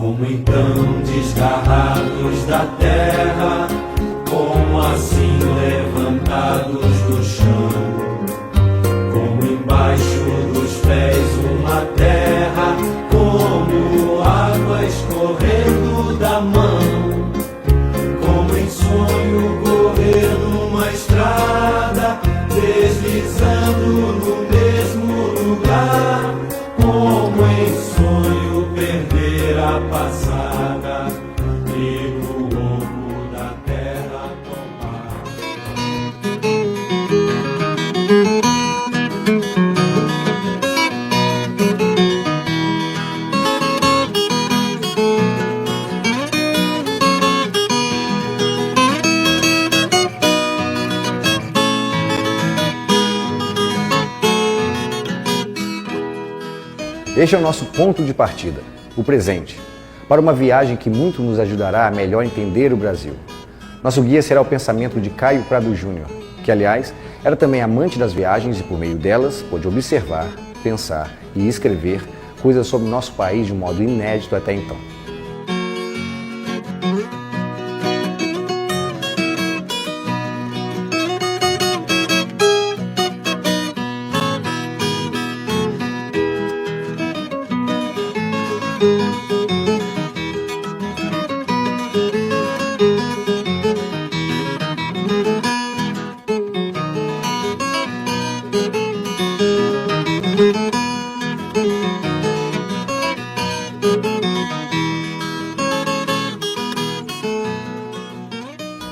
Como então desgarrados da terra, como assim levantados do chão, como embaixo dos pés uma terra, como água escorrendo da mão, como em sonho correr numa estrada, deslizando no mesmo lugar, como em sonho perder a passada e no ombro da terra tomar. Este é o nosso ponto de partida, o presente, para uma viagem que muito nos ajudará a melhor entender o Brasil. Nosso guia será o pensamento de Caio Prado Júnior, que, aliás, era também amante das viagens e, por meio delas, pôde observar, pensar e escrever coisas sobre nosso país de um modo inédito até então.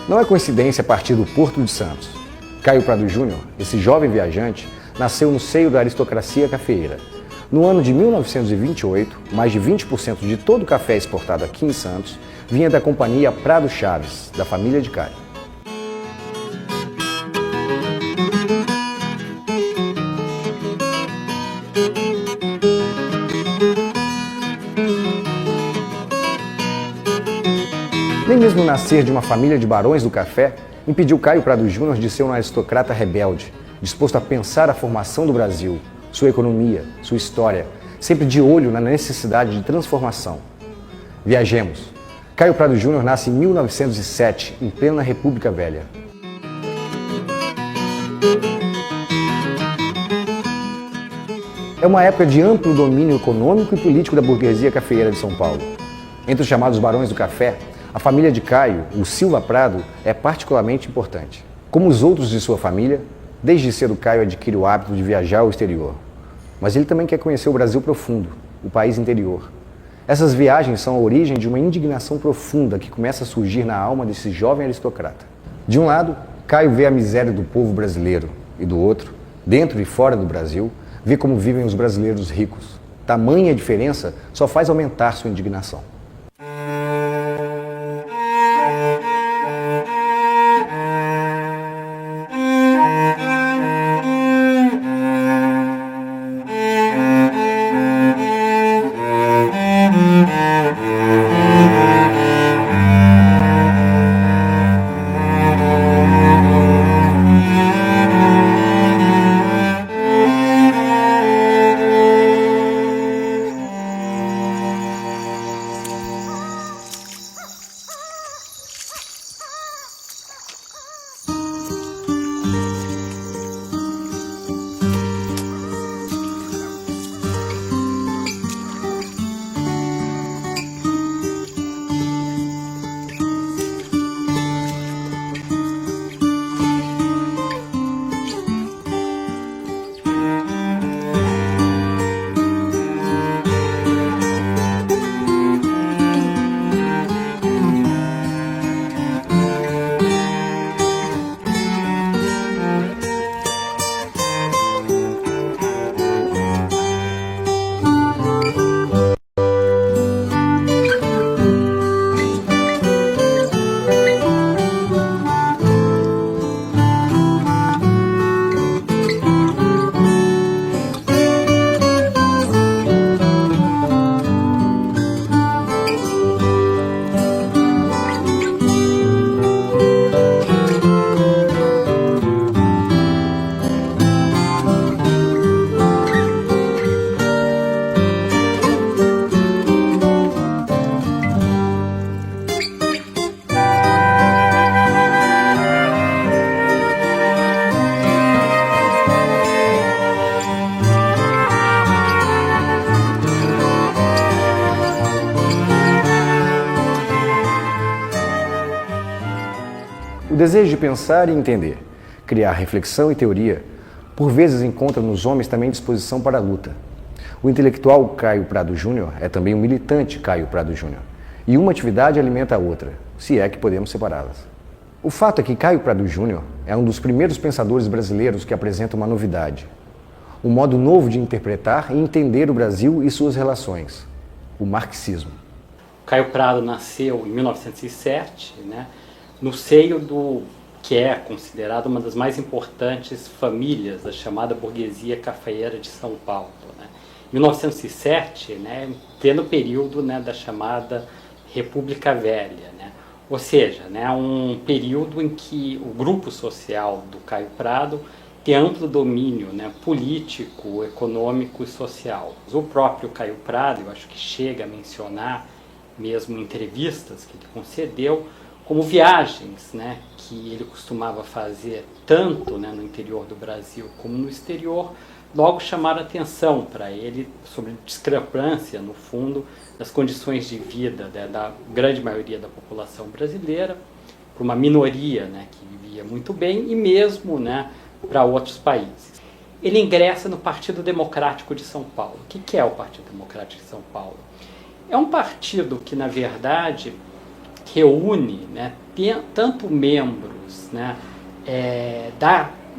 Não é coincidência partir do Porto de Santos. Caio Prado Júnior, esse jovem viajante, nasceu no seio da aristocracia cafeeira. No ano de 1928, mais de 20% de todo o café exportado aqui em Santos vinha da companhia Prado Chaves, da família de Caio. Nem mesmo nascer de uma família de barões do café impediu Caio Prado Júnior de ser um aristocrata rebelde, disposto a pensar a formação do Brasil, sua economia, sua história, sempre de olho na necessidade de transformação. Viajemos. Caio Prado Júnior nasce em 1907, em plena República Velha. É uma época de amplo domínio econômico e político da burguesia cafeeira de São Paulo. Entre os chamados barões do café, a família de Caio, o Silva Prado, é particularmente importante. Como os outros de sua família, desde cedo Caio adquire o hábito de viajar ao exterior. Mas ele também quer conhecer o Brasil profundo, o país interior. Essas viagens são a origem de uma indignação profunda que começa a surgir na alma desse jovem aristocrata. De um lado, Caio vê a miséria do povo brasileiro e do outro, dentro e fora do Brasil, vê como vivem os brasileiros ricos. Tamanha diferença só faz aumentar sua indignação. desejo de pensar e entender, criar reflexão e teoria, por vezes encontra nos homens também disposição para a luta. O intelectual Caio Prado Júnior é também um militante Caio Prado Júnior. E uma atividade alimenta a outra, se é que podemos separá-las. O fato é que Caio Prado Júnior é um dos primeiros pensadores brasileiros que apresenta uma novidade. Um modo novo de interpretar e entender o Brasil e suas relações. O marxismo. Caio Prado nasceu em 1907, no seio do que é considerado uma das mais importantes famílias da chamada burguesia cafeeira de São Paulo. Em 1907, pleno período da chamada República Velha, ou seja, um período em que o grupo social do Caio Prado tem amplo domínio político, econômico e social. O próprio Caio Prado, eu acho que chega a mencionar, mesmo em entrevistas que ele concedeu, como viagens que ele costumava fazer tanto no interior do Brasil como no exterior, logo chamaram atenção para ele sobre a discrepância, no fundo, das condições de vida da grande maioria da população brasileira, para uma minoria que vivia muito bem, e mesmo para outros países. Ele ingressa no Partido Democrático de São Paulo. O que é o Partido Democrático de São Paulo? É um partido que, na verdade, reúne tanto membros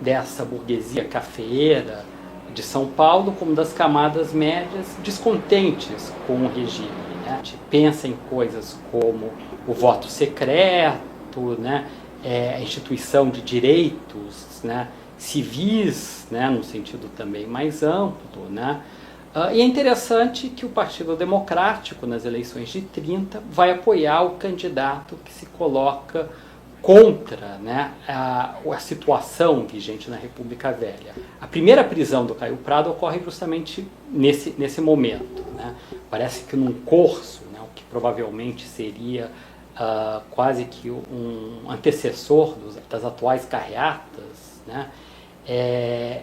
dessa burguesia cafeeira de São Paulo, como das camadas médias descontentes com o regime. A gente pensa em coisas como o voto secreto, a instituição de direitos civis, no sentido também mais amplo. E é interessante que o Partido Democrático, nas eleições de 30, vai apoiar o candidato que se coloca contra a situação vigente na República Velha. A primeira prisão do Caio Prado ocorre justamente nesse momento. Parece que num curso, o que provavelmente seria quase que um antecessor das atuais carreatas,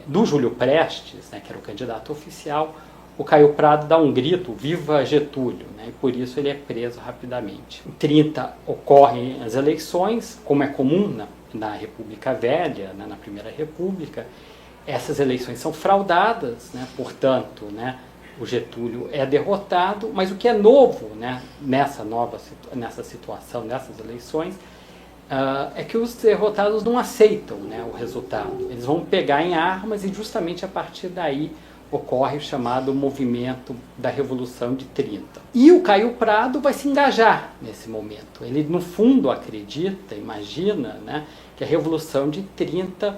do Júlio Prestes, que era o candidato oficial, o Caio Prado dá um grito, viva Getúlio, e por isso ele é preso rapidamente. Em 30 ocorrem as eleições, como é comum na República Velha, na Primeira República. Essas eleições são fraudadas, portanto, o Getúlio é derrotado, mas o que é novo nessa situação, nessas eleições, é que os derrotados não aceitam o resultado. Eles vão pegar em armas e justamente a partir daí ocorre o chamado movimento da Revolução de 30. E o Caio Prado vai se engajar nesse momento. Ele, no fundo, acredita, imagina, que a Revolução de 30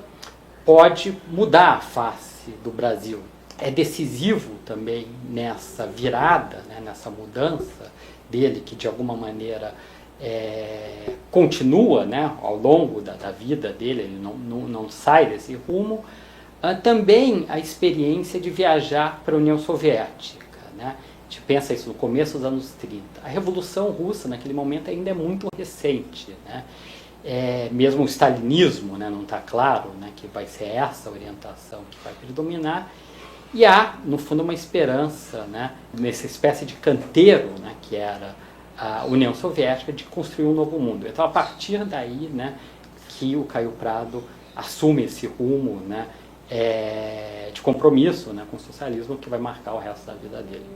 pode mudar a face do Brasil. É decisivo também nessa virada, nessa mudança dele, que de alguma maneira continua ao longo da vida dele, ele não sai desse rumo. Também a experiência de viajar para a União Soviética. A gente pensa isso no começo dos anos 30. A Revolução Russa, naquele momento, ainda é muito recente. Mesmo o stalinismo não está claro que vai ser essa orientação que vai predominar. E há, no fundo, uma esperança, nessa espécie de canteiro que era a União Soviética, de construir um novo mundo. Então, a partir daí que o Caio Prado assume esse rumo de compromisso com o socialismo, que vai marcar o resto da vida dele.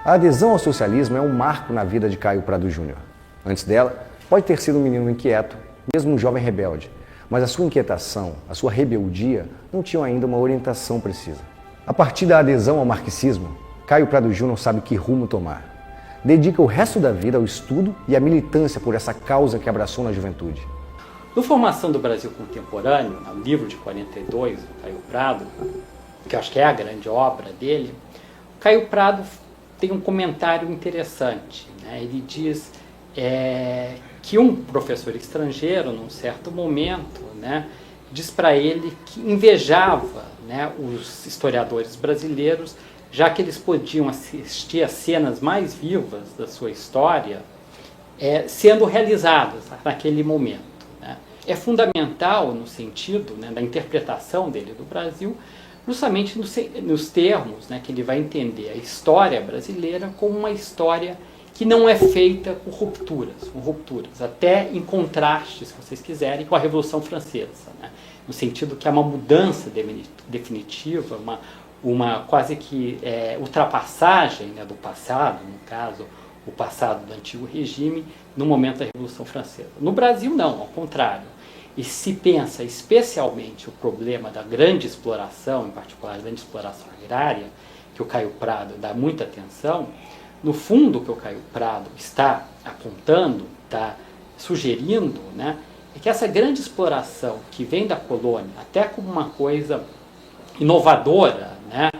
A adesão ao socialismo é um marco na vida de Caio Prado Júnior. Antes dela, pode ter sido um menino inquieto, mesmo um jovem rebelde, mas a sua inquietação, a sua rebeldia não tinham ainda uma orientação precisa. A partir da adesão ao marxismo, Caio Prado Júnior sabe que rumo tomar. Dedica o resto da vida ao estudo e à militância por essa causa que abraçou na juventude. No Formação do Brasil Contemporâneo, no livro de 42, do Caio Prado, que eu acho que é a grande obra dele, Caio Prado tem um comentário interessante. Ele diz que um professor estrangeiro, num certo momento, diz para ele que invejava, né, os historiadores brasileiros, já que eles podiam assistir às cenas mais vivas da sua história sendo realizadas naquele momento. Né? É fundamental no sentido, né, da interpretação dele do Brasil, justamente nos termos, né, que ele vai entender a história brasileira como uma história que não é feita com rupturas, até em contraste, se vocês quiserem, com a Revolução Francesa, né? No sentido que é uma mudança definitiva, uma quase que ultrapassagem, né, do passado, no caso, o passado do antigo regime, no momento da Revolução Francesa. No Brasil, não, ao contrário. E se pensa especialmente o problema da grande exploração, em particular a grande exploração agrária, que o Caio Prado dá muita atenção, no fundo, o que o Caio Prado está apontando, está sugerindo, né, é que essa grande exploração que vem da colônia, até como uma coisa inovadora, né,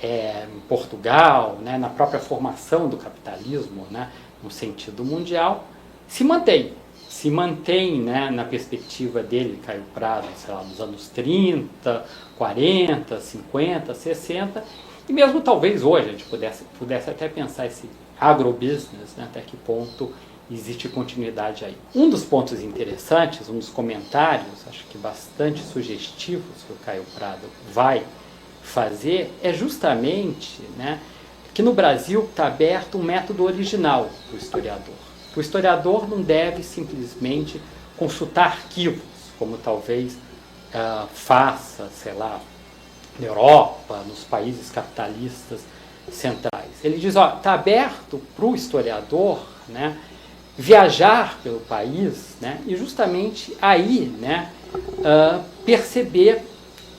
em Portugal, né, na própria formação do capitalismo, né, no sentido mundial, se mantém, né, na perspectiva dele, Caio Prado, sei lá, nos anos 30, 40, 50, 60, e mesmo talvez hoje a gente pudesse até pensar esse agrobusiness, né, até que ponto existe continuidade aí. Um dos pontos interessantes, um dos comentários, acho que bastante sugestivos que o Caio Prado vai fazer, é justamente, né, que no Brasil está aberto um método original para o historiador. O historiador não deve simplesmente consultar arquivos, como talvez faça, sei lá, na Europa, nos países capitalistas centrais. Ele diz, está aberto para o historiador, né, viajar pelo país, né, e justamente aí, né, perceber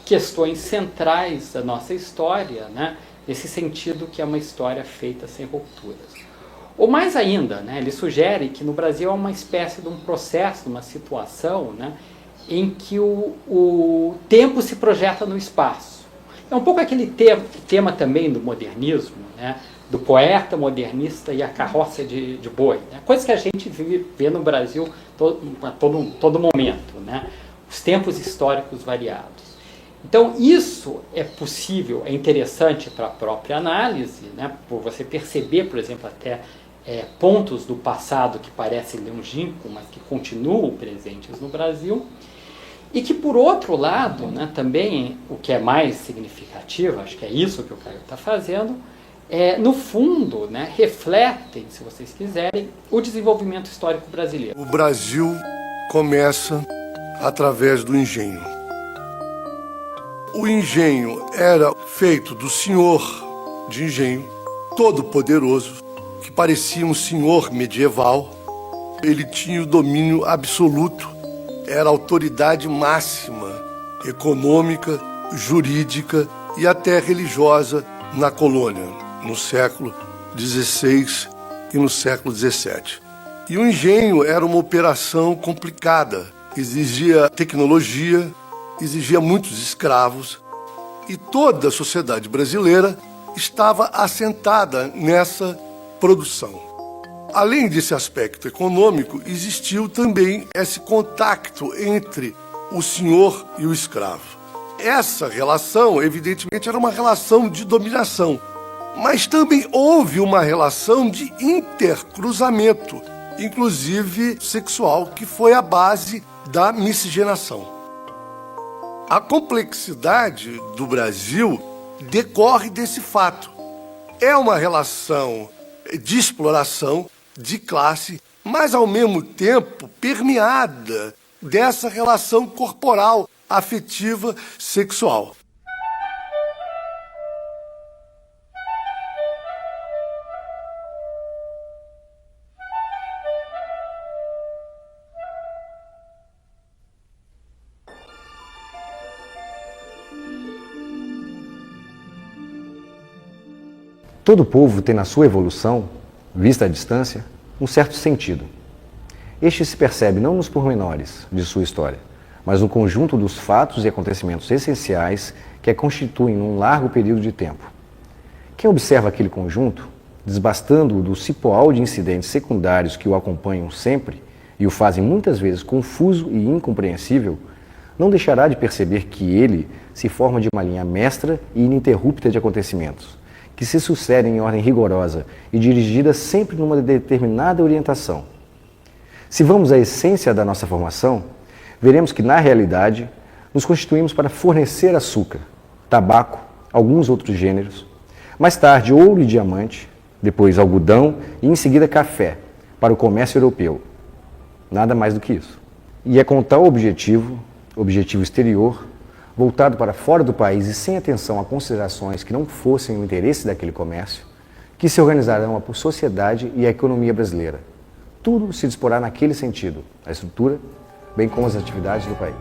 questões centrais da nossa história, né, nesse sentido que é uma história feita sem rupturas. Ou mais ainda, né, ele sugere que no Brasil há uma espécie de um processo, uma situação, né, em que o tempo se projeta no espaço. É um pouco aquele tema também do modernismo, né, do poeta modernista e a carroça de boi. Né, coisas que a gente vê no Brasil a todo momento, né, os tempos históricos variados. Então, isso é possível, é interessante para a própria análise, né, por você perceber, por exemplo, até pontos do passado que parecem longínquos, mas que continuam presentes no Brasil, e que, por outro lado, né, também, o que é mais significativo, acho que é isso que o Caio está fazendo, no fundo, né, refletem, se vocês quiserem, o desenvolvimento histórico brasileiro. O Brasil começa através do engenho. O engenho era feito do senhor de engenho, todo poderoso, que parecia um senhor medieval. Ele tinha o domínio absoluto, era a autoridade máxima, econômica, jurídica e até religiosa na colônia, no século XVI e no século XVII. E o engenho era uma operação complicada, exigia tecnologia, exigia muitos escravos, e toda a sociedade brasileira estava assentada nessa produção. Além desse aspecto econômico, existiu também esse contato entre o senhor e o escravo. Essa relação, evidentemente, era uma relação de dominação, mas também houve uma relação de intercruzamento, inclusive sexual, que foi a base da miscigenação. A complexidade do Brasil decorre desse fato. É uma relação de exploração, de classe, mas ao mesmo tempo permeada dessa relação corporal, afetiva, sexual. Todo povo tem na sua evolução, vista à distância, um certo sentido. Este se percebe não nos pormenores de sua história, mas no conjunto dos fatos e acontecimentos essenciais que a constituem num largo período de tempo. Quem observa aquele conjunto, desbastando-o do cipoal de incidentes secundários que o acompanham sempre e o fazem muitas vezes confuso e incompreensível, não deixará de perceber que ele se forma de uma linha mestra e ininterrupta de acontecimentos, que se sucedem em ordem rigorosa e dirigida sempre numa determinada orientação. Se vamos à essência da nossa formação, veremos que, na realidade, nos constituímos para fornecer açúcar, tabaco, alguns outros gêneros, mais tarde ouro e diamante, depois algodão e em seguida café, para o comércio europeu. Nada mais do que isso. E é com tal objetivo exterior, voltado para fora do país e sem atenção a considerações que não fossem o interesse daquele comércio, que se organizarão a sociedade e a economia brasileira. Tudo se disporá naquele sentido, a estrutura, bem como as atividades do país.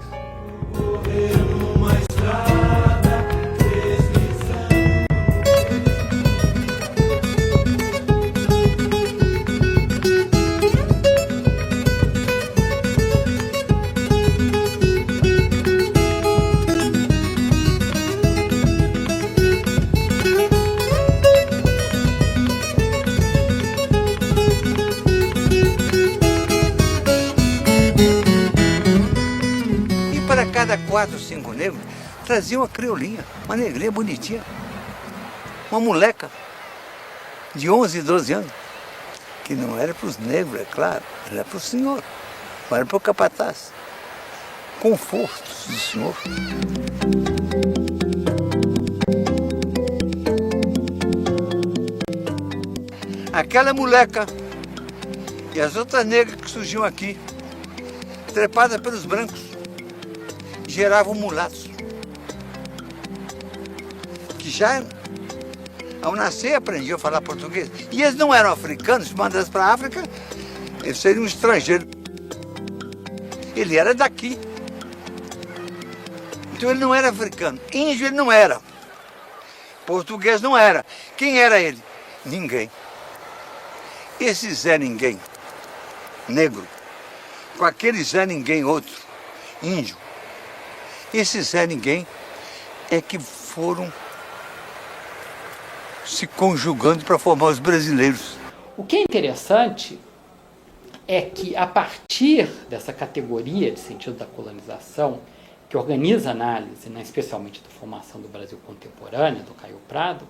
Cada 4 ou 5 negros traziam uma criolinha, uma negrinha bonitinha, uma moleca de 11, 12 anos, que não era para os negros, é claro, era para o senhor, não era para o capataz. Confortos do senhor. Aquela moleca e as outras negras que surgiam aqui, trepadas pelos brancos, geravam mulatos, que já ao nascer aprendiam a falar português. E eles não eram africanos, mandados para a África, eles seriam um estrangeiro. Ele era daqui. Então ele não era africano. Índio ele não era. Português não era. Quem era ele? Ninguém. Esse Zé Ninguém, negro, com aquele Zé Ninguém outro, índio, esse Zé Ninguém é que foram se conjugando para formar os brasileiros. O que é interessante é que, a partir dessa categoria de sentido da colonização, que organiza a análise, né, especialmente da formação do Brasil contemporâneo, do Caio Prado,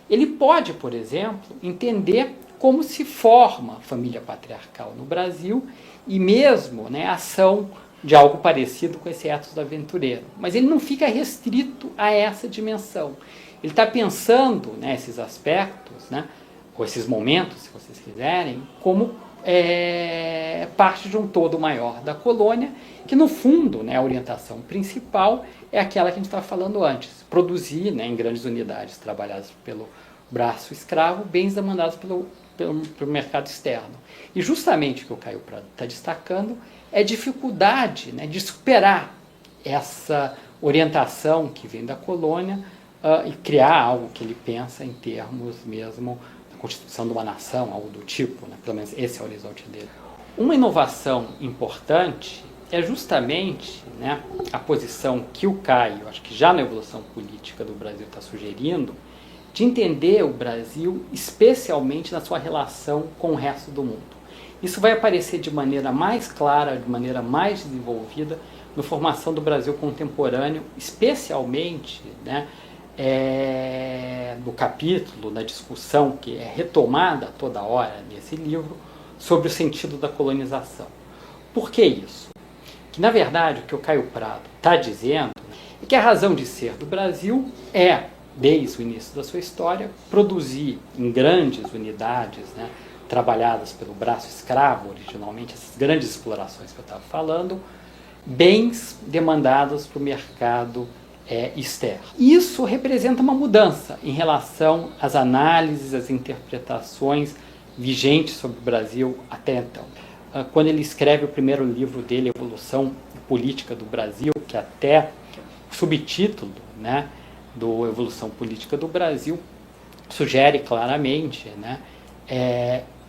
ele pode, por exemplo, entender como se forma a família patriarcal no Brasil e mesmo, né, a ação de algo parecido com esse ethos do aventureiro. Mas ele não fica restrito a essa dimensão. Ele está pensando, né, esses aspectos, né, ou esses momentos, se vocês quiserem, como parte de um todo maior da colônia, que no fundo, né, a orientação principal é aquela que a gente estava falando antes, produzir, né, em grandes unidades trabalhadas pelo braço escravo, bens demandados pelo mercado externo. E justamente o que o Caio Prado está destacando é a dificuldade, né, de superar essa orientação que vem da colônia e criar algo que ele pensa em termos mesmo da constituição de uma nação, algo do tipo, né? Pelo menos esse é o horizonte dele. Uma inovação importante é justamente, né, a posição que o Caio, acho que já na evolução política do Brasil está sugerindo, de entender o Brasil especialmente na sua relação com o resto do mundo. Isso vai aparecer de maneira mais clara, de maneira mais desenvolvida na formação do Brasil contemporâneo, especialmente, né, no capítulo, na discussão que é retomada toda hora nesse livro, sobre o sentido da colonização. Por que isso? Que, na verdade, o que o Caio Prado está dizendo é que a razão de ser do Brasil é, desde o início da sua história, produzir em grandes unidades, né, trabalhadas pelo braço escravo, originalmente, essas grandes explorações que eu estava falando, bens demandados para o mercado externo. Isso representa uma mudança em relação às análises, às interpretações vigentes sobre o Brasil até então. Quando ele escreve o primeiro livro dele, Evolução Política do Brasil, que até o subtítulo, né, do Evolução Política do Brasil sugere claramente, né,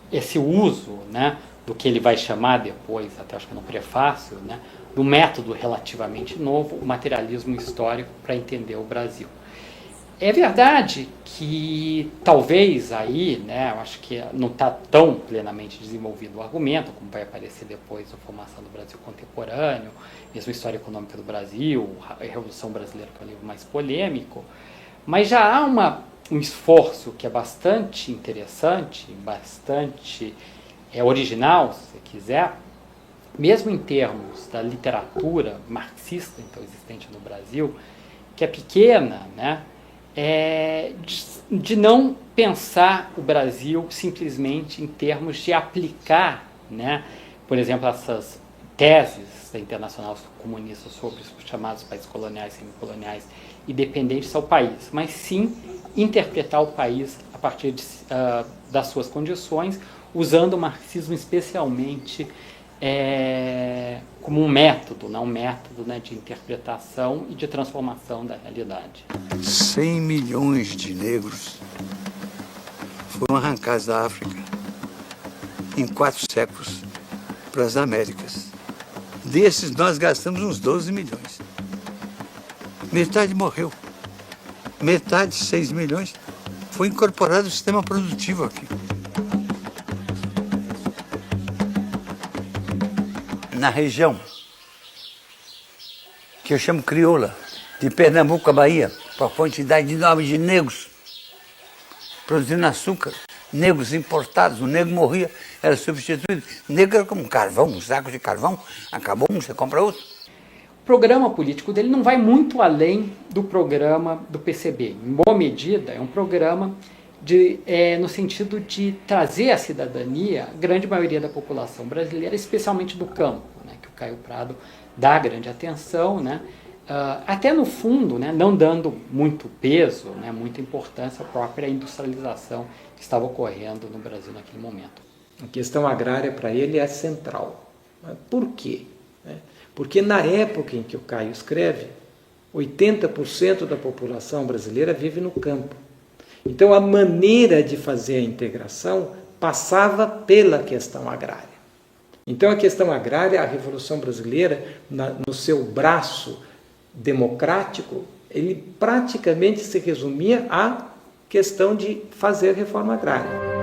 esse uso, né, do que ele vai chamar depois, até acho que no prefácio, né, do método relativamente novo, o materialismo histórico, para entender o Brasil. É verdade que talvez aí, né, eu acho que não está tão plenamente desenvolvido o argumento, como vai aparecer depois na formação do Brasil contemporâneo, mesmo a História Econômica do Brasil, a Revolução Brasileira, que é um livro mais polêmico, mas já há um esforço que é bastante interessante, bastante original, se você quiser, mesmo em termos da literatura marxista, então existente no Brasil, que é pequena, né, de não pensar o Brasil simplesmente em termos de aplicar, né, por exemplo, essas teses da Internacional Comunista sobre os chamados países coloniais, semicoloniais e dependentes ao país, mas sim interpretar o país a partir das suas condições, usando o marxismo especialmente como um método, né, de interpretação e de transformação da realidade. 100 milhões de negros foram arrancados da África em 4 séculos para as Américas. Desses nós gastamos uns 12 milhões. Metade morreu. Metade, 6 milhões, foi incorporado ao sistema produtivo aqui. Na região que eu chamo crioula, de Pernambuco a Bahia, com a quantidade enorme de negros produzindo açúcar, negros importados, o negro morria, era substituído. O negro era como carvão, um saco de carvão, acabou um, você compra outro. O programa político dele não vai muito além do programa do PCB. Em boa medida, é um programa no sentido de trazer à cidadania a grande maioria da população brasileira, especialmente do campo, né, que o Caio Prado dá grande atenção, né, até no fundo, né, não dando muito peso, né, muita importância à própria industrialização que estava ocorrendo no Brasil naquele momento. A questão agrária para ele é central. Por quê? Porque na época em que o Caio escreve, 80% da população brasileira vive no campo. Então a maneira de fazer a integração passava pela questão agrária. Então a questão agrária, a Revolução Brasileira, no seu braço democrático, ele praticamente se resumia à questão de fazer reforma agrária.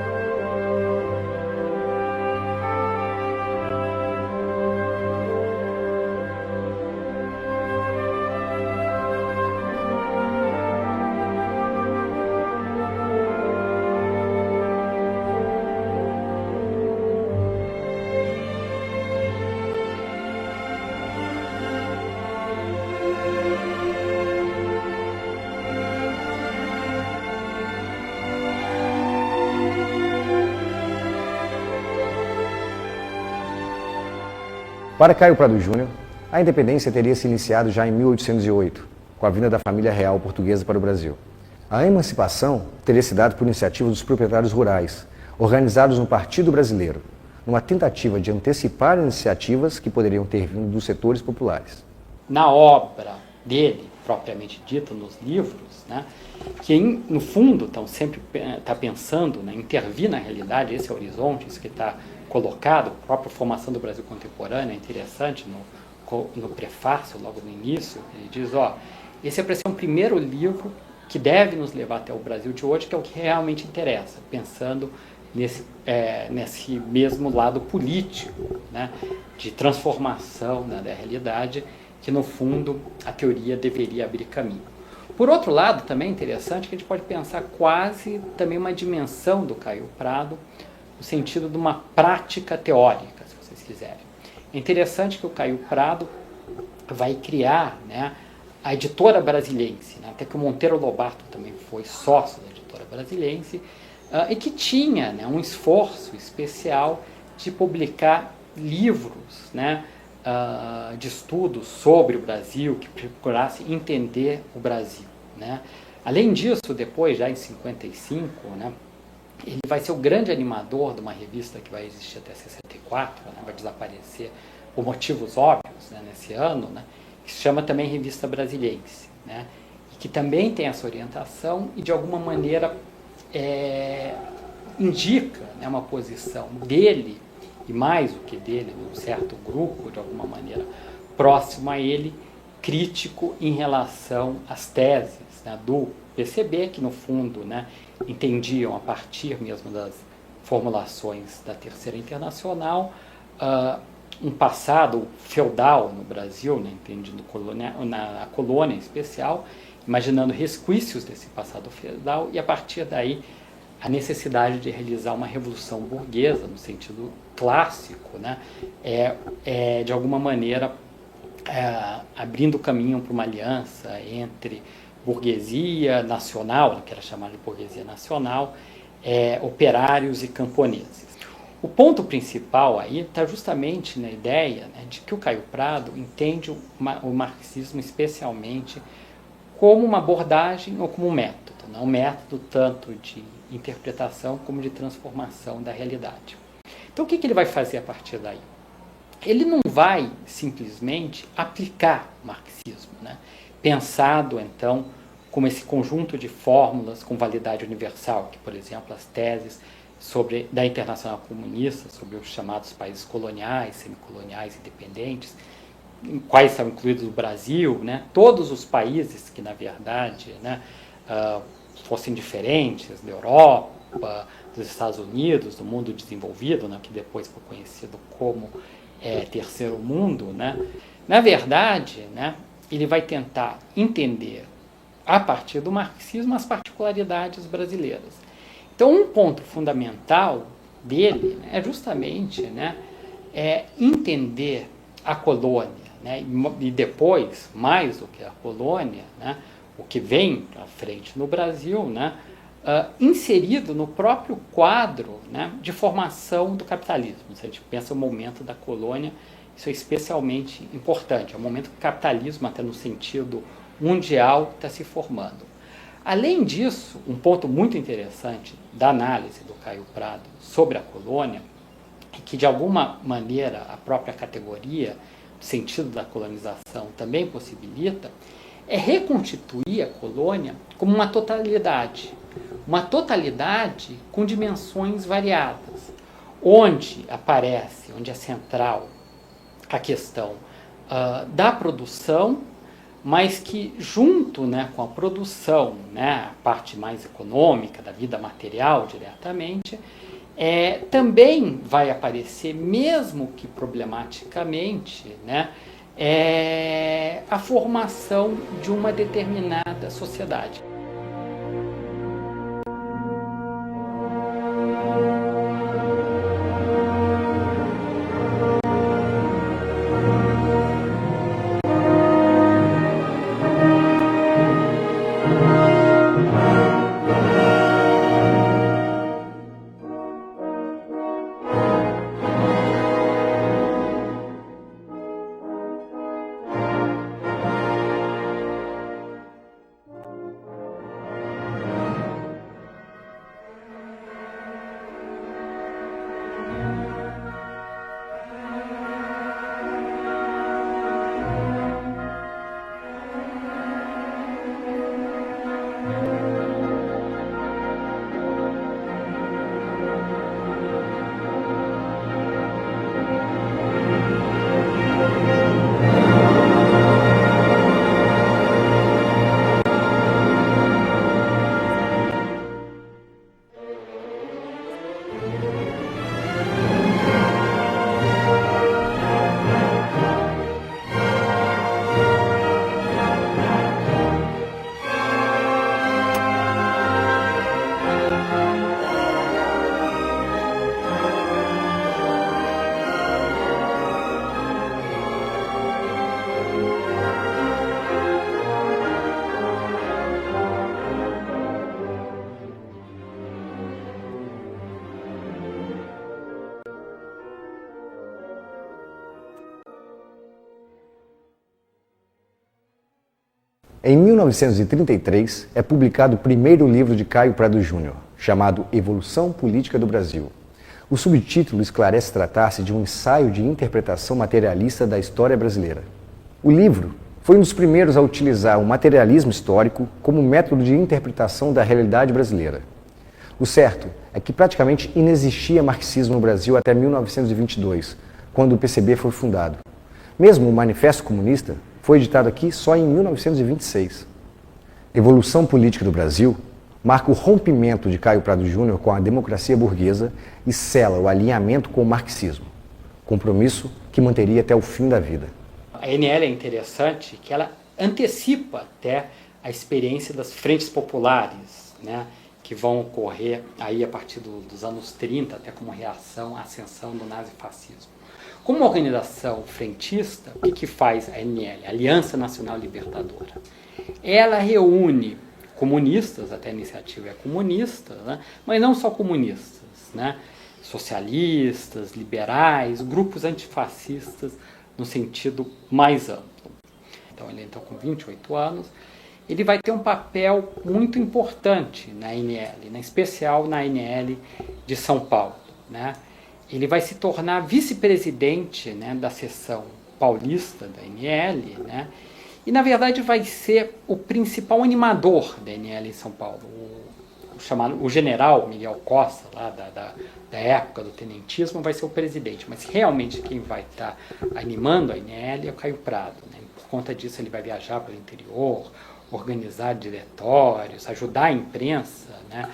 Para Caio Prado Júnior, a independência teria se iniciado já em 1808, com a vinda da família real portuguesa para o Brasil. A emancipação teria se dado por iniciativa dos proprietários rurais, organizados no Partido Brasileiro, numa tentativa de antecipar iniciativas que poderiam ter vindo dos setores populares. Na obra dele, propriamente dita, nos livros, né, que no fundo estão sempre pensando, né, intervir na realidade, esse é o horizonte, isso que está colocado, a própria formação do Brasil contemporâneo é interessante, no prefácio, logo no início, ele diz, esse é para ser um primeiro livro que deve nos levar até o Brasil de hoje, que é o que realmente interessa, pensando nesse mesmo lado político, né, de transformação, né, da realidade, que no fundo a teoria deveria abrir caminho. Por outro lado, também é interessante que a gente pode pensar quase também uma dimensão do Caio Prado, no sentido de uma prática teórica, se vocês quiserem. É interessante que o Caio Prado vai criar, né, a Editora Brasiliense, né, até que o Monteiro Lobato também foi sócio da Editora Brasiliense, e que tinha, né, um esforço especial de publicar livros, né, de estudos sobre o Brasil, que procurasse entender o Brasil, né. Além disso, depois, já em 55, né, ele vai ser o grande animador de uma revista que vai existir até 64, né, vai desaparecer por motivos óbvios, né, nesse ano, né, que se chama também Revista Brasiliense, né, e que também tem essa orientação e de alguma maneira indica, né, uma posição dele, e mais do que dele, de um certo grupo, de alguma maneira próximo a ele, crítico em relação às teses, né, do PCB, que no fundo, né, entendiam a partir mesmo das formulações da Terceira Internacional um passado feudal no Brasil, né, entendido na colônia em especial, imaginando resquícios desse passado feudal, e a partir daí a necessidade de realizar uma revolução burguesa, no sentido clássico, né, de alguma maneira abrindo caminho para uma aliança entre burguesia nacional, que era chamada de burguesia nacional, operários e camponeses. O ponto principal aí está justamente na ideia, né, de que o Caio Prado entende o marxismo especialmente como uma abordagem ou como um método, né, um método tanto de interpretação como de transformação da realidade. Então o que ele vai fazer a partir daí? Ele não vai simplesmente aplicar o marxismo, né, pensado então como esse conjunto de fórmulas com validade universal, que, por exemplo, as teses da Internacional Comunista sobre os chamados países coloniais, semicoloniais, independentes, em quais são incluídos o Brasil, né, todos os países que, na verdade, né, fossem diferentes da Europa, dos Estados Unidos, do mundo desenvolvido, né, que depois foi conhecido como Terceiro Mundo, né, na verdade, né, ele vai tentar entender, a partir do marxismo, as particularidades brasileiras. Então, um ponto fundamental dele, né, é justamente, né, entender a colônia, né, e depois, mais do que a colônia, né, o que vem à frente no Brasil, né, inserido no próprio quadro, né, de formação do capitalismo. Se a gente pensa no momento da colônia, isso é especialmente importante. É o momento que o capitalismo, até no sentido mundial, está se formando. Além disso, um ponto muito interessante da análise do Caio Prado sobre a colônia é que, de alguma maneira, a própria categoria, o sentido da colonização também possibilita, é reconstituir a colônia como uma totalidade com dimensões variadas, onde aparece, onde é central a questão da produção, mas que junto, né, com a produção, né, a parte mais econômica da vida material diretamente, também vai aparecer, mesmo que problematicamente, né, a formação de uma determinada sociedade. Em 1933, é publicado o primeiro livro de Caio Prado Júnior, chamado Evolução Política do Brasil. O subtítulo esclarece tratar-se de um ensaio de interpretação materialista da história brasileira. O livro foi um dos primeiros a utilizar o materialismo histórico como método de interpretação da realidade brasileira. O certo é que praticamente inexistia marxismo no Brasil até 1922, quando o PCB foi fundado. Mesmo o Manifesto Comunista foi editado aqui só em 1926. Evolução Política do Brasil marca o rompimento de Caio Prado Júnior com a democracia burguesa e sela o alinhamento com o marxismo, compromisso que manteria até o fim da vida. A NL é interessante que ela antecipa até a experiência das frentes populares, né, que vão ocorrer aí a partir dos anos 30, até como reação à ascensão do nazifascismo. Como uma organização frentista, o que faz a NL, a Aliança Nacional Libertadora? Ela reúne comunistas, até a iniciativa é comunista, né, mas não só comunistas, né, socialistas, liberais, grupos antifascistas no sentido mais amplo. Então ele entrou com 28 anos, ele vai ter um papel muito importante na ANL, em especial na ANL de São Paulo, né? Ele vai se tornar vice-presidente, né, da seção paulista da ANL, né? E na verdade vai ser o principal animador da ANL em São Paulo. O general Miguel Costa, lá da época do tenentismo, vai ser o presidente, mas realmente quem vai estar animando a ANL é o Caio Prado, né? Por conta disso ele vai viajar pelo interior, organizar diretórios, ajudar a imprensa, né,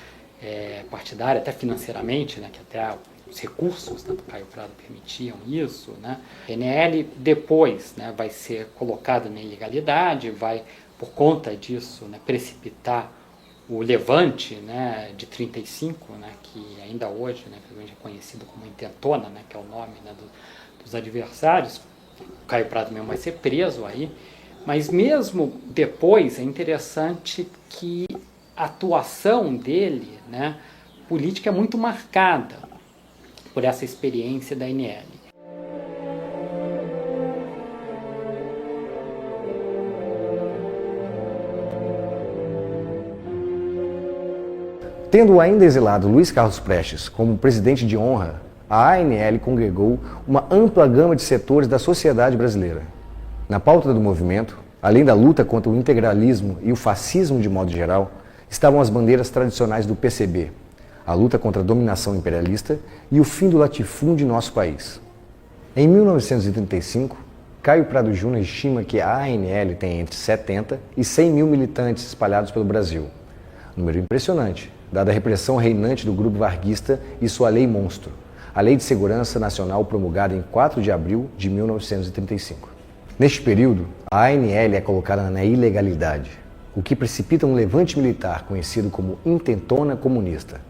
partidária, até financeiramente, né, que até os recursos, né, do Caio Prado permitiam isso, né. A ANL depois, né, vai ser colocada na ilegalidade, vai, por conta disso, né, precipitar o levante, né, de 35, né, que ainda hoje, né, é conhecido como intentona, né, que é o nome, né, dos adversários. O Caio Prado mesmo vai ser preso aí, mas mesmo depois é interessante que a atuação dele, né, política é muito marcada por essa experiência da ANL. Tendo ainda exilado Luiz Carlos Prestes como presidente de honra, a ANL congregou uma ampla gama de setores da sociedade brasileira. Na pauta do movimento, além da luta contra o integralismo e o fascismo de modo geral, estavam as bandeiras tradicionais do PCB, a luta contra a dominação imperialista e o fim do latifúndio em nosso país. Em 1935, Caio Prado Júnior estima que a ANL tem entre 70 e 100 mil militantes espalhados pelo Brasil. Número impressionante, dada a repressão reinante do grupo varguista e sua lei monstro, a Lei de Segurança Nacional promulgada em 4 de abril de 1935. Neste período, a ANL é colocada na ilegalidade, o que precipita um levante militar conhecido como Intentona Comunista.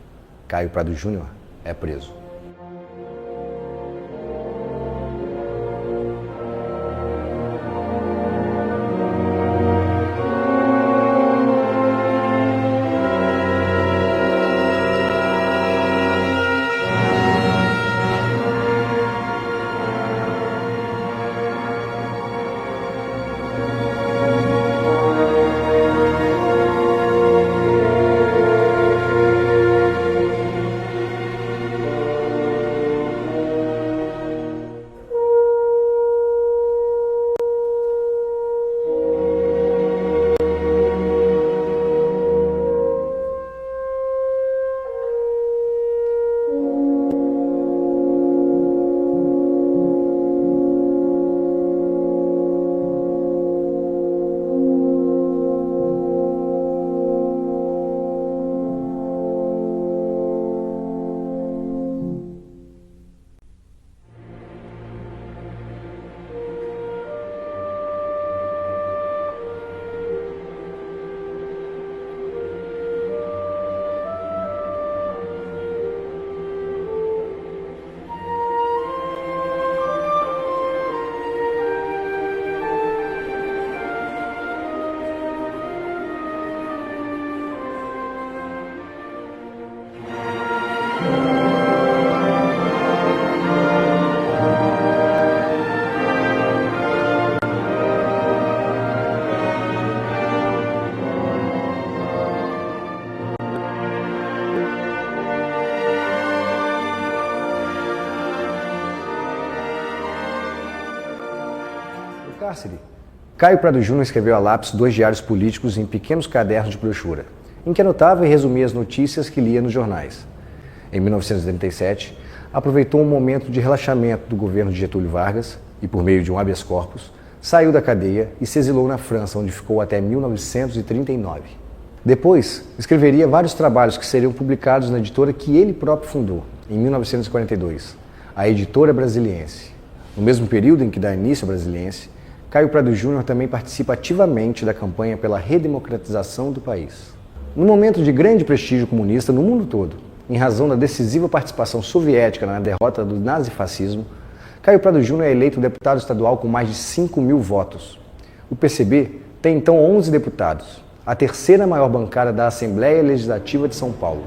Caio Prado Júnior é preso. Cárcere. Caio Prado Júnior escreveu a lápis 2 diários políticos em pequenos cadernos de brochura, em que anotava e resumia as notícias que lia nos jornais. Em 1937, aproveitou um momento de relaxamento do governo de Getúlio Vargas e, por meio de um habeas corpus, saiu da cadeia e se exilou na França, onde ficou até 1939. Depois, escreveria vários trabalhos que seriam publicados na editora que ele próprio fundou, em 1942, a Editora Brasiliense. No mesmo período em que dá início à Brasiliense, Caio Prado Júnior também participa ativamente da campanha pela redemocratização do país. Num momento de grande prestígio comunista no mundo todo, em razão da decisiva participação soviética na derrota do nazifascismo, Caio Prado Júnior é eleito deputado estadual com mais de 5.000 votos. O PCB tem então 11 deputados, a terceira maior bancada da Assembleia Legislativa de São Paulo.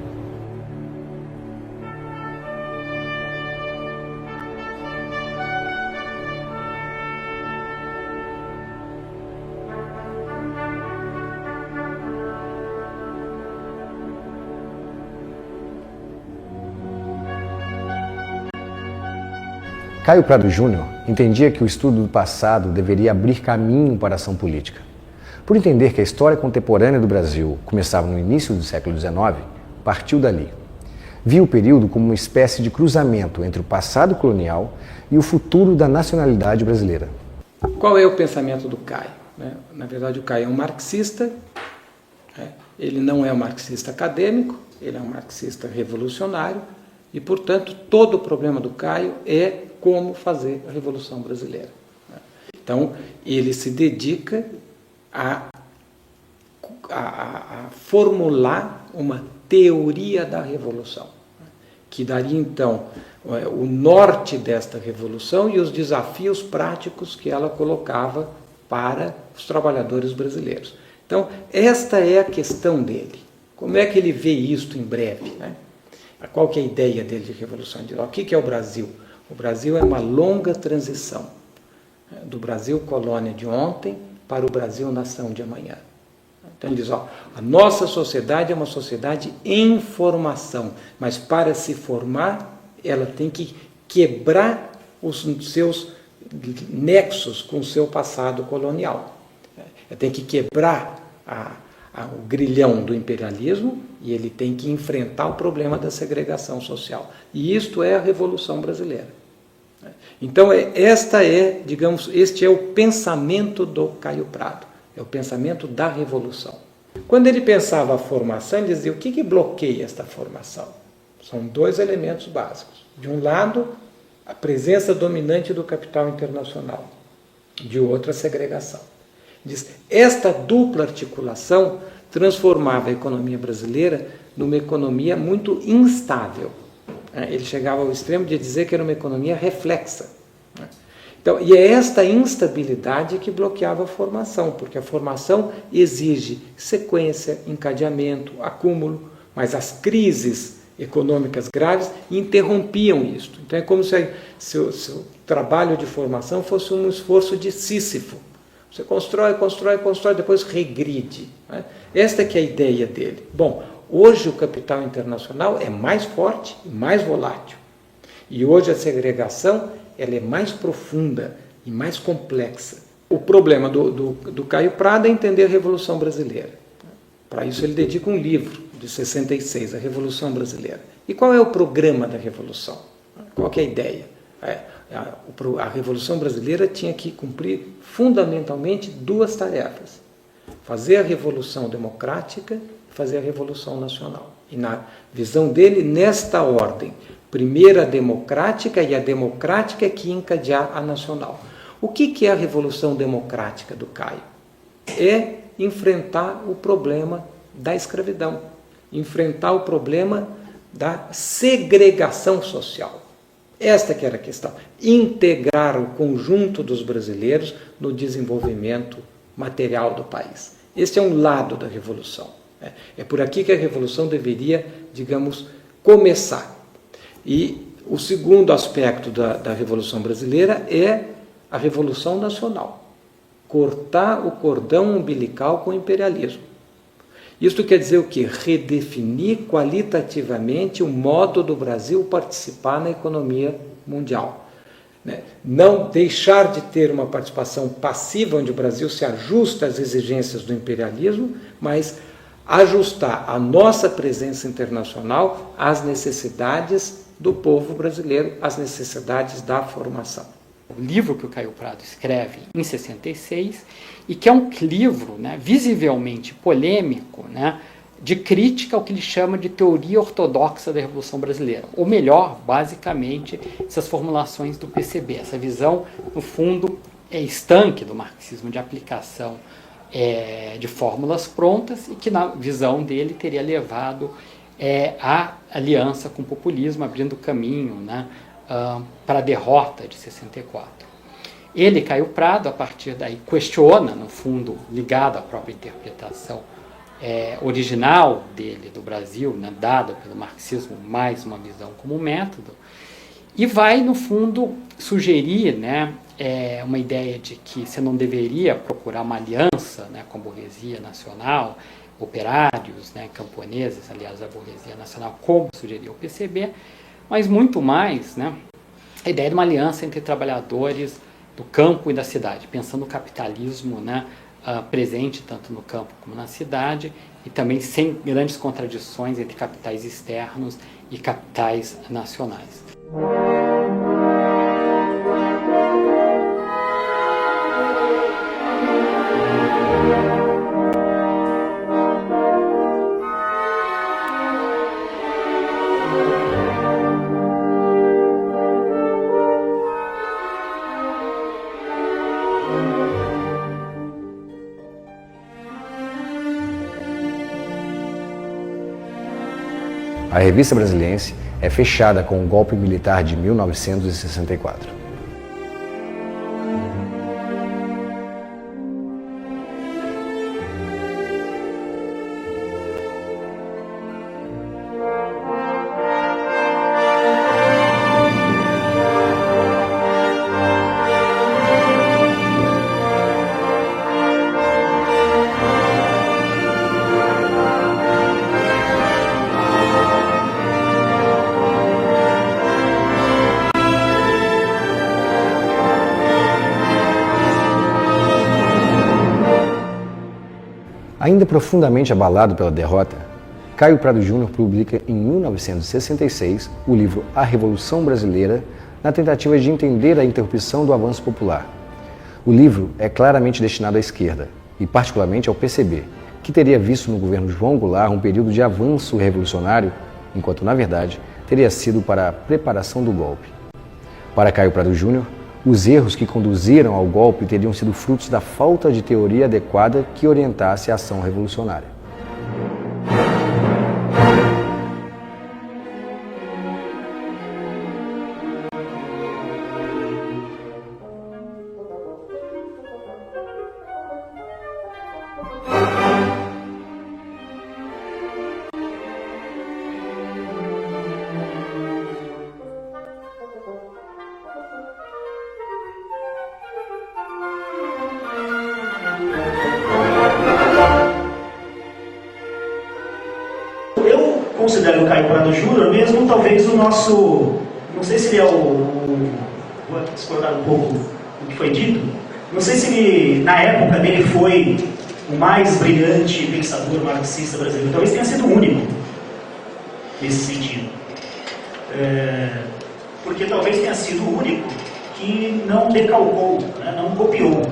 Caio Prado Júnior entendia que o estudo do passado deveria abrir caminho para a ação política. Por entender que a história contemporânea do Brasil começava no início do século XIX, partiu dali. Viu o período como uma espécie de cruzamento entre o passado colonial e o futuro da nacionalidade brasileira. Qual é o pensamento do Caio? Na verdade, o Caio é um marxista, ele não é um marxista acadêmico, ele é um marxista revolucionário e, portanto, todo o problema do Caio é como fazer a Revolução Brasileira. Então, ele se dedica a formular uma teoria da Revolução, que daria, então, o norte desta Revolução e os desafios práticos que ela colocava para os trabalhadores brasileiros. Então, esta é a questão dele. Como é que ele vê isto em breve? Qual que é a ideia dele de Revolução? O que é o Brasil? O Brasil é uma longa transição do Brasil colônia de ontem para o Brasil nação de amanhã. Então ele diz, a nossa sociedade é uma sociedade em formação, mas para se formar ela tem que quebrar os seus nexos com o seu passado colonial. Ela tem que quebrar o grilhão do imperialismo e ele tem que enfrentar o problema da segregação social. E isto é a Revolução Brasileira. Então, este é o pensamento do Caio Prado, é o pensamento da Revolução. Quando ele pensava a formação, ele dizia, o que bloqueia esta formação? São dois elementos básicos. De um lado, a presença dominante do capital internacional, de outro, a segregação. Diz, esta dupla articulação transformava a economia brasileira numa economia muito instável. Ele chegava ao extremo de dizer que era uma economia reflexa. Então, e é esta instabilidade que bloqueava a formação, porque a formação exige sequência, encadeamento, acúmulo, mas as crises econômicas graves interrompiam isto. Então é como se o trabalho de formação fosse um esforço de Sísifo. Você constrói, depois regride. Esta que é a ideia dele. Bom, hoje o capital internacional é mais forte e mais volátil. E hoje a segregação ela é mais profunda e mais complexa. O problema do Caio Prado é entender a Revolução Brasileira. Para isso ele dedica um livro de 66, a Revolução Brasileira. E qual é o programa da Revolução? Qual que é a ideia? A Revolução Brasileira tinha que cumprir fundamentalmente duas tarefas. Fazer a Revolução Democrática e fazer a Revolução Nacional. E na visão dele, nesta ordem, primeiro a democrática e a democrática que ia encadear a nacional. O que é a Revolução Democrática do Caio? É enfrentar o problema da escravidão, enfrentar o problema da segregação social. Esta que era a questão, integrar o conjunto dos brasileiros no desenvolvimento material do país. Este é um lado da Revolução. É por aqui que a Revolução deveria, digamos, começar. E o segundo aspecto da Revolução Brasileira é a Revolução Nacional. Cortar o cordão umbilical com o imperialismo. Isto quer dizer o quê? Redefinir qualitativamente o modo do Brasil participar na economia mundial. Não deixar de ter uma participação passiva, onde o Brasil se ajusta às exigências do imperialismo, mas ajustar a nossa presença internacional às necessidades do povo brasileiro, às necessidades da formação. o livro que o Caio Prado escreve em 66, e que é um livro, né, visivelmente polêmico, né, de crítica ao que ele chama de teoria ortodoxa da Revolução Brasileira. Ou melhor, basicamente, essas formulações do PCB, essa visão, no fundo, estanque do marxismo de aplicação de fórmulas prontas, e que, na visão dele, teria levado à aliança com o populismo, abrindo caminho, né, para a derrota de 64. Ele, Caio Prado, a partir daí, questiona, no fundo, ligado à própria interpretação original dele do Brasil, né, dada pelo marxismo, mais uma visão como método, e vai, no fundo, sugerir, né, uma ideia de que você não deveria procurar uma aliança, né, com a burguesia nacional, operários, né, camponeses, aliás, a burguesia nacional, como sugeriu o PCB, mas muito mais, né, a ideia de uma aliança entre trabalhadores do campo e da cidade, pensando no capitalismo, né, presente tanto no campo como na cidade, e também sem grandes contradições entre capitais externos e capitais nacionais. A Revista Brasiliense é fechada com o golpe militar de 1964. Ainda profundamente abalado pela derrota, Caio Prado Júnior publica em 1966 o livro A Revolução Brasileira, na tentativa de entender a interrupção do avanço popular. O livro é claramente destinado à esquerda, e particularmente ao PCB, que teria visto no governo João Goulart um período de avanço revolucionário, enquanto, na verdade, teria sido para a preparação do golpe. Para Caio Prado Júnior, os erros que conduziram ao golpe teriam sido frutos da falta de teoria adequada que orientasse a ação revolucionária. Considero o Caio Prado Júnior mesmo talvez o nosso, não sei se ele é vou discordar um pouco do que foi dito, não sei se ele, na época dele, foi o mais brilhante pensador marxista brasileiro, talvez tenha sido o único nesse sentido, porque talvez tenha sido o único que não decalcou, né, não copiou.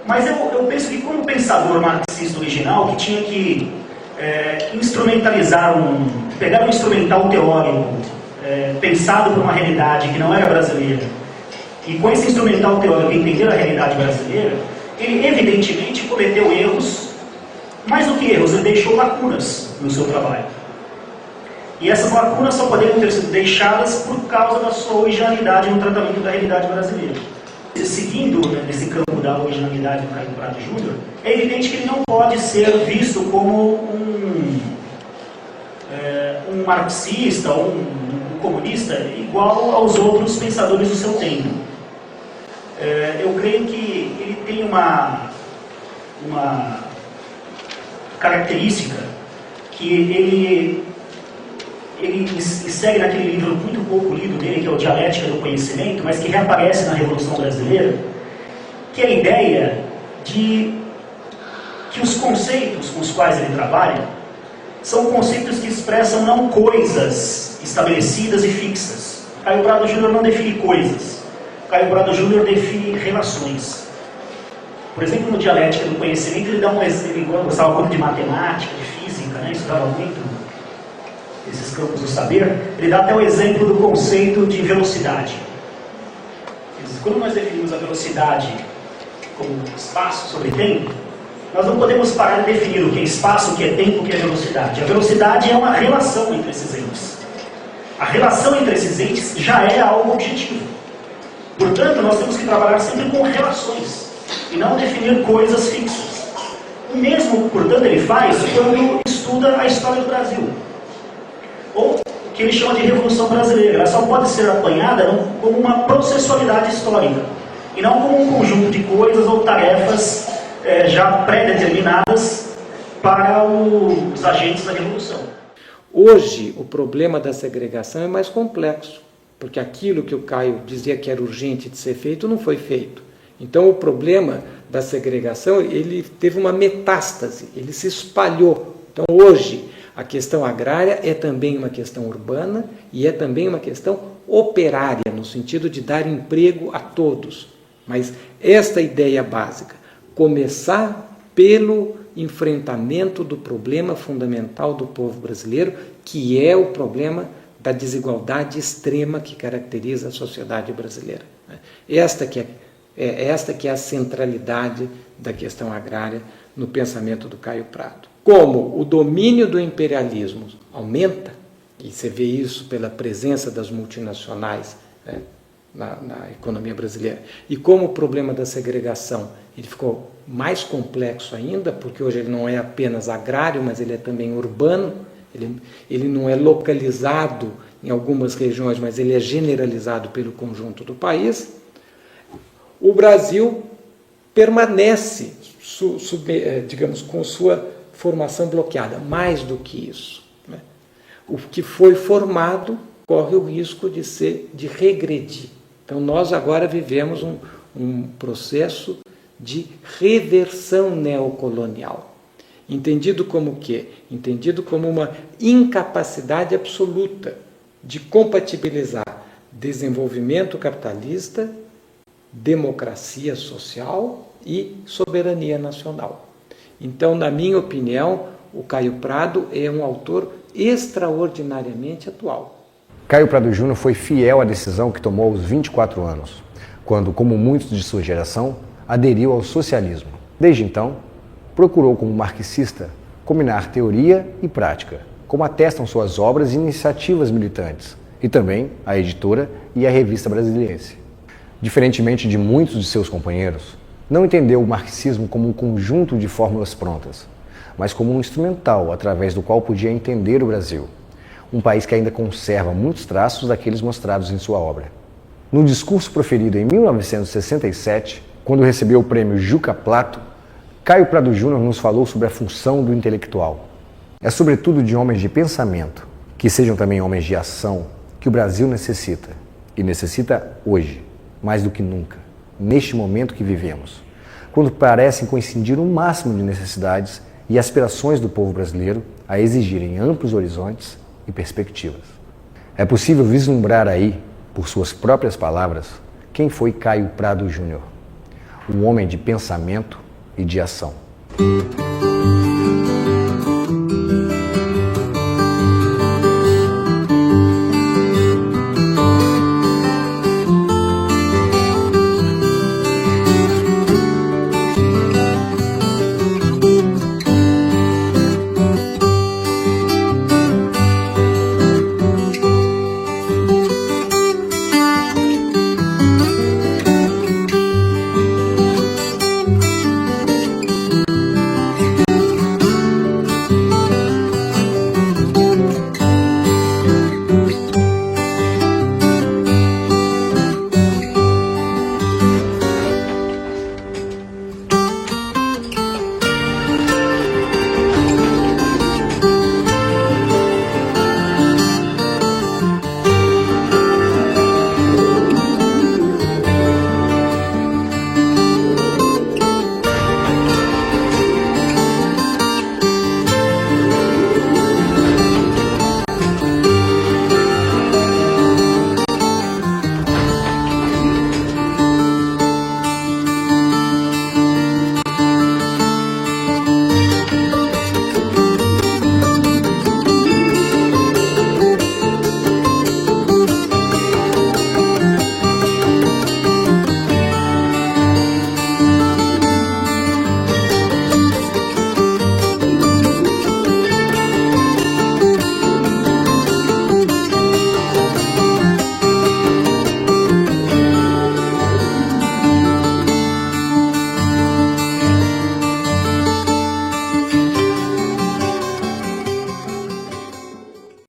Mas eu penso que como pensador marxista original, que tinha que instrumentalizar, pegar um instrumental teórico pensado por uma realidade que não era brasileira, e com esse instrumental teórico entender a realidade brasileira, ele evidentemente cometeu erros, mais do que erros, ele deixou lacunas no seu trabalho. E essas lacunas só poderiam ter sido deixadas por causa da sua originalidade no tratamento da realidade brasileira. Seguindo nesse campo da originalidade do Caio Prado Júnior, é evidente que ele não pode ser visto como um marxista ou um comunista igual aos outros pensadores do seu tempo. Eu creio que ele tem uma característica que ele segue naquele livro muito pouco lido dele, que é o Dialética do Conhecimento, mas que reaparece na Revolução Brasileira, que é a ideia de que os conceitos com os quais ele trabalha são conceitos que expressam não coisas estabelecidas e fixas, Caio Prado Júnior não define coisas. Caio Prado Júnior define relações. Por exemplo, no Dialética do Conhecimento, ele dá um exemplo, ele gostava muito de matemática, de física, né? Estudava muito esses campos do saber. Ele dá até o exemplo do conceito de velocidade. Quando nós definimos a velocidade como espaço sobre tempo, nós não podemos parar de definir o que é espaço, o que é tempo, o que é velocidade. A velocidade é uma relação entre esses entes. A relação entre esses entes já é algo objetivo. Portanto, nós temos que trabalhar sempre com relações e não definir coisas fixas. O mesmo, portanto, ele faz quando estuda a história do Brasil. Ou o que ele chama de Revolução Brasileira. Ela só pode ser apanhada como uma processualidade histórica e não como um conjunto de coisas ou tarefas já pré-determinadas para os agentes da Revolução. Hoje, o problema da segregação é mais complexo, porque aquilo que o Caio dizia que era urgente de ser feito não foi feito. Então, o problema da segregação, ele teve uma metástase, ele se espalhou. Então, hoje, a questão agrária é também uma questão urbana e é também uma questão operária, no sentido de dar emprego a todos. Mas esta ideia básica, começar pelo enfrentamento do problema fundamental do povo brasileiro, que é o problema da desigualdade extrema que caracteriza a sociedade brasileira. Esta que é a centralidade da questão agrária no pensamento do Caio Prado. Como o domínio do imperialismo aumenta, e você vê isso pela presença das multinacionais na economia brasileira, e como o problema da segregação ele ficou mais complexo ainda, porque hoje ele não é apenas agrário, mas ele é também urbano, ele não é localizado em algumas regiões, mas ele é generalizado pelo conjunto do país, o Brasil permanece, digamos, com sua formação bloqueada. Mais do que isso, né? O que foi formado corre o risco de regredir. Então, nós agora vivemos um processo de reversão neocolonial. Entendido como o quê? Entendido como uma incapacidade absoluta de compatibilizar desenvolvimento capitalista, democracia social e soberania nacional. Então, na minha opinião, o Caio Prado é um autor extraordinariamente atual. Caio Prado Júnior foi fiel à decisão que tomou aos 24 anos, quando, como muitos de sua geração, aderiu ao socialismo. Desde então, procurou, como marxista, combinar teoria e prática, como atestam suas obras e iniciativas militantes, e também a editora e a revista Brasiliense. Diferentemente de muitos de seus companheiros, não entendeu o marxismo como um conjunto de fórmulas prontas, mas como um instrumental através do qual podia entender o Brasil, um país que ainda conserva muitos traços daqueles mostrados em sua obra. No discurso proferido em 1967, quando recebeu o prêmio Juca Plato, Caio Prado Júnior nos falou sobre a função do intelectual. É sobretudo de homens de pensamento, que sejam também homens de ação, que o Brasil necessita, e necessita hoje, mais do que nunca, neste momento que vivemos, quando parecem coincidir o máximo de necessidades e aspirações do povo brasileiro a exigirem amplos horizontes e perspectivas. É possível vislumbrar aí, por suas próprias palavras, quem foi Caio Prado Júnior, um homem de pensamento e de ação.